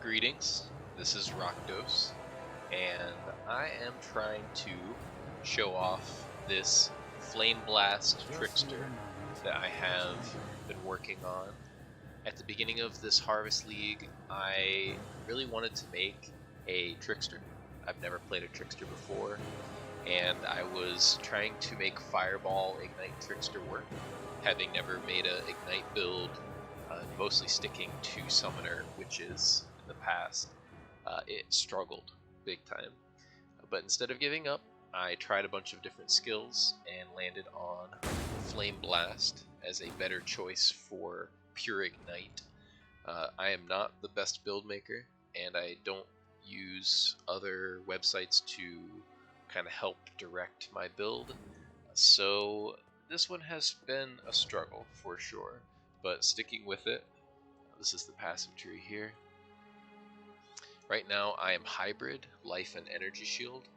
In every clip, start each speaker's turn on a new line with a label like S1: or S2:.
S1: Greetings, this is Rockdose, and I am trying to show off this Flameblast trickster that I have been working on. At the beginning of this Harvest League, I really wanted to make a trickster. I've never played a trickster before, and I was trying to make Fireball Ignite trickster work, having never made an Ignite build, mostly sticking to Summoner Witches in the past. It struggled big time. But instead of giving up, I tried a bunch of different skills and landed on Flameblast as a better choice for pure Ignite. I am not the best build maker, and I don't use other websites to kind of help direct my build, so this one has been a struggle for sure, but sticking with it. This is the passive tree here. Right now I am hybrid, life and energy shield.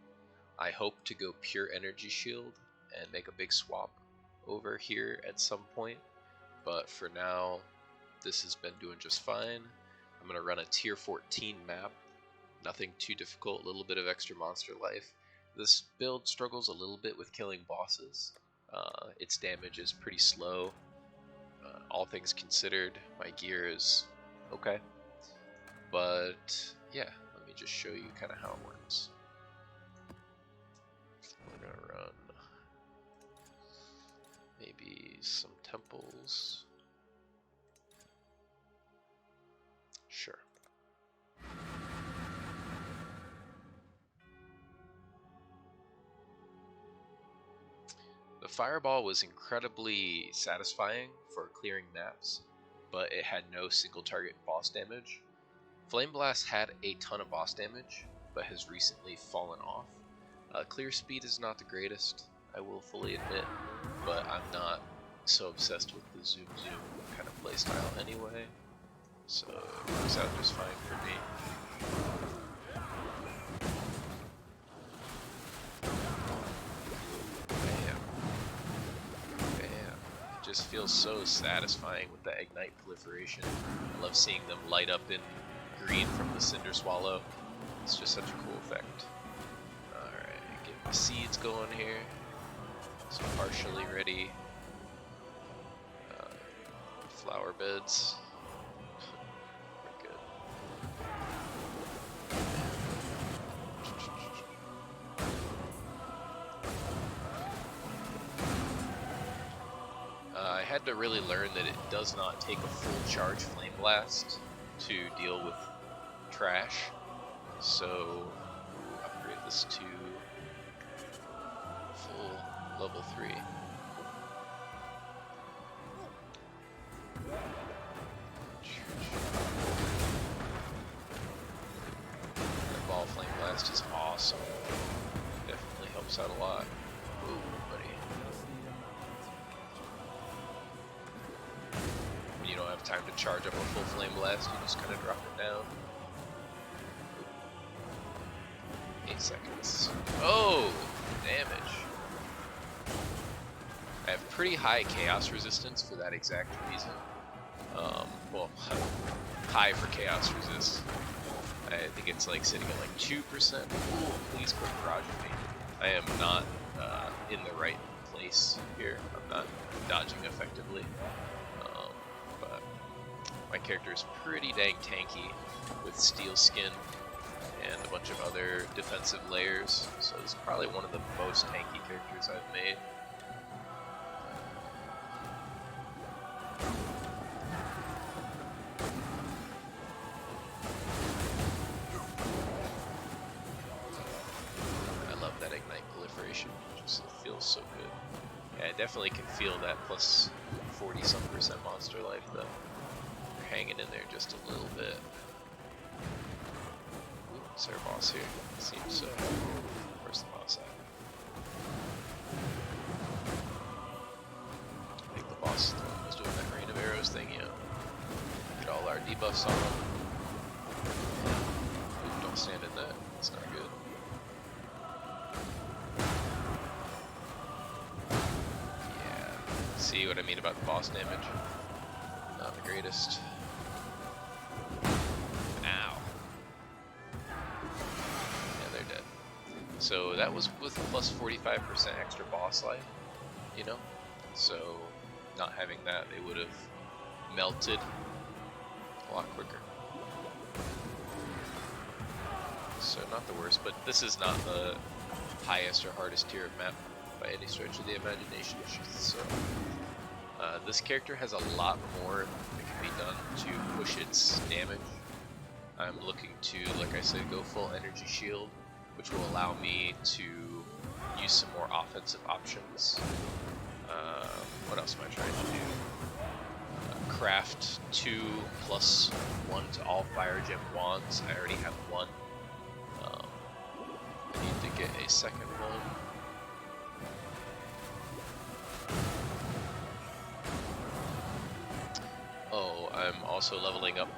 S1: I hope to go pure energy shield and make a big swap over here at some point, but for now this has been doing just fine. I'm going to run a tier 14 map, nothing too difficult, a little bit of extra monster life. This build struggles a little bit with killing bosses. Its damage is pretty slow. All things considered, my gear is okay. But yeah, let me just show you kind of how it works. We're going to run maybe some temples. Sure. The Fireball was incredibly satisfying for clearing maps, but it had no single target boss damage. Flameblast had a ton of boss damage, but has recently fallen off. Clear speed is not the greatest, I will fully admit, but I'm not so obsessed with the zoom kind of playstyle anyway, so it works out just fine for me. Just feels so satisfying with the Ignite proliferation. I love seeing them light up in green from the Cinder Swallow. It's just such a cool effect. Alright, get my seeds going here. Some partially ready flower beds. We're good. I had to really learn that it does not take a full charge Flameblast to deal with trash, so upgrade this to full level 3. That ball Flameblast is awesome. Definitely helps out a lot. Ooh, buddy. You don't have time to charge up a full Flameblast, you just kind of drop it down. 8 seconds. Oh! Damage. I have pretty high chaos resistance for that exact reason. Well, high for chaos resist. I think it's like sitting at like 2%. Ooh, please quit barraging me. I am not in the right place here. I'm not dodging effectively. My character is pretty dang tanky with steel skin and a bunch of other defensive layers, so it's probably one of the most tanky characters I've made. I love that Ignite proliferation, it just feels so good. Yeah, I definitely can feel that plus 40-some% monster life though. Hanging in there just a little bit. Ooh, is there a boss here? It seems so. Where's the boss at? I think the boss is the one who was doing that rain of arrows thing, yeah. Get all our debuffs on him. Ooh, don't stand in that. It's not good. Yeah. See what I mean about the boss damage? Not the greatest. Ow. So that was with plus 45% extra boss life, you know? So not having that, they would have melted a lot quicker. So not the worst, but this is not the highest or hardest tier of map by any stretch of the imagination. So this character has a lot more that can be done to push its damage. I'm looking to, like I said, go full energy shield, which will allow me to use some more offensive options. What else am I trying to do? Craft 2+1 to all fire gem wands. I already have one. I need to get a second one. Oh, I'm also leveling up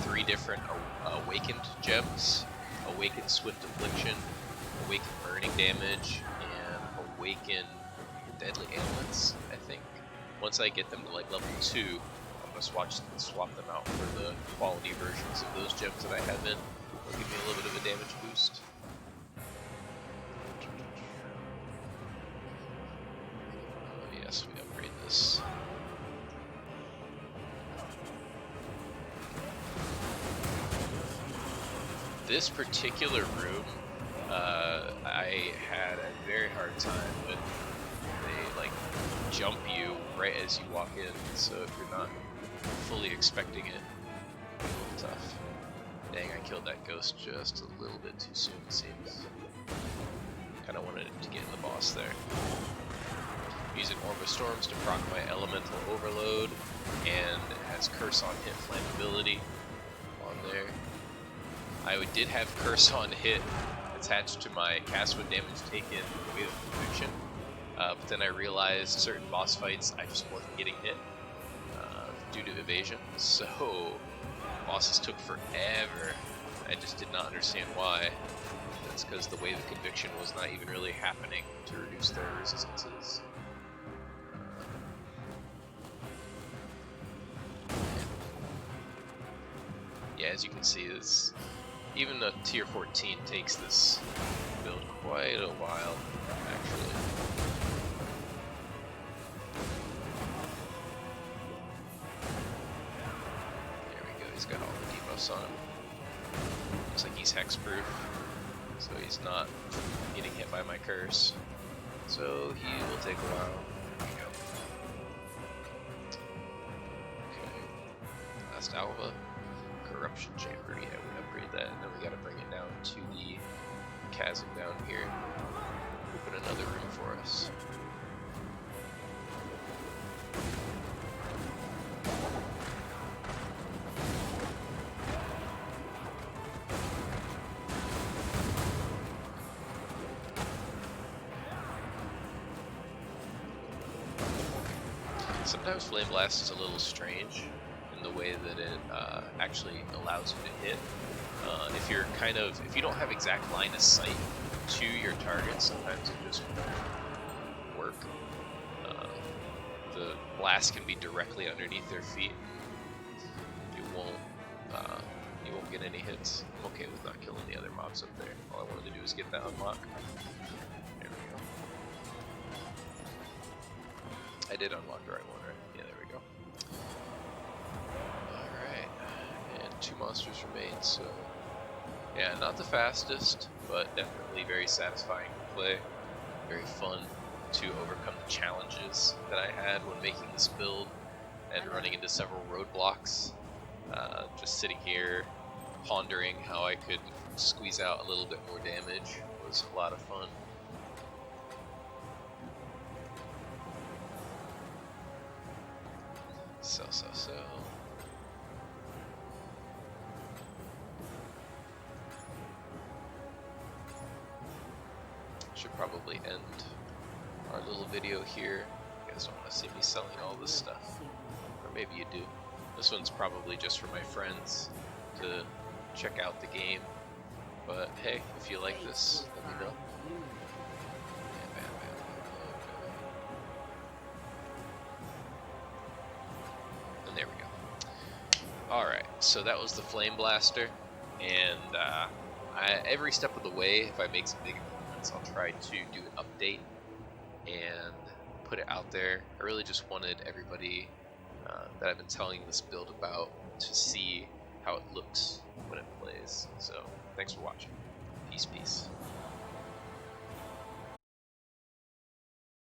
S1: 3 different awakened gems. Awaken Swift Affliction, Awaken Burning Damage, and Awaken Deadly Ailments, I think. Once I get them to like level 2, I'm going to swap them out for the quality versions of those gems that I have in. It'll give me a little bit of a damage boost. Oh yes, we upgrade this. This particular room, I had a very hard time with. They like jump you right as you walk in, so if you're not fully expecting it, it's a little tough. Dang, I killed that ghost just a little bit too soon, it seems. Kinda wanted to get in the boss there. Using Orb of Storms to proc my Elemental Overload, and it has Curse on Hit Flammability on there. I did have Curse on Hit attached to my cast when damage taken with Conviction, but then I realized certain boss fights I just wasn't getting hit due to evasion, so bosses took forever. I just did not understand why. That's because the wave of Conviction was not even really happening to reduce their resistances. Yeah, as you can see, this even the tier 14 takes this build quite a while, actually. There we go, he's got all the debuffs on him. Looks like he's hexproof, so he's not getting hit by my curse. So he will take a while. There we go. Okay, last Alva. Corruption Chamber, yeah, we upgrade that, and then we gotta bring it down to the chasm down here. Open another room for us. Sometimes Flameblast is a little strange in the way that it actually allows you to hit. If you don't have exact line of sight to your target, sometimes it just won't work. The blast can be directly underneath their feet. You won't get any hits. I'm okay with not killing the other mobs up there. All I wanted to do is get that unlock. There we go. I did unlock the right one, right? Yeah, there we go. Alright, and 2 monsters remain, so yeah, not the fastest, but definitely very satisfying to play. Very fun to overcome the challenges that I had when making this build and running into several roadblocks. Just sitting here pondering how I could squeeze out a little bit more damage was a lot of fun. So. Should probably end our little video here. You guys don't want to see me selling all this stuff. Or maybe you do. This one's probably just for my friends to check out the game. But hey, if you like this, let me know. And there we go. Alright, so that was the Flame Blaster. And every step of the way, if I make some big months, I'll try to do an update and put it out there. I really just wanted everybody that I've been telling this build about to see how it looks when it plays. So thanks for watching. Peace.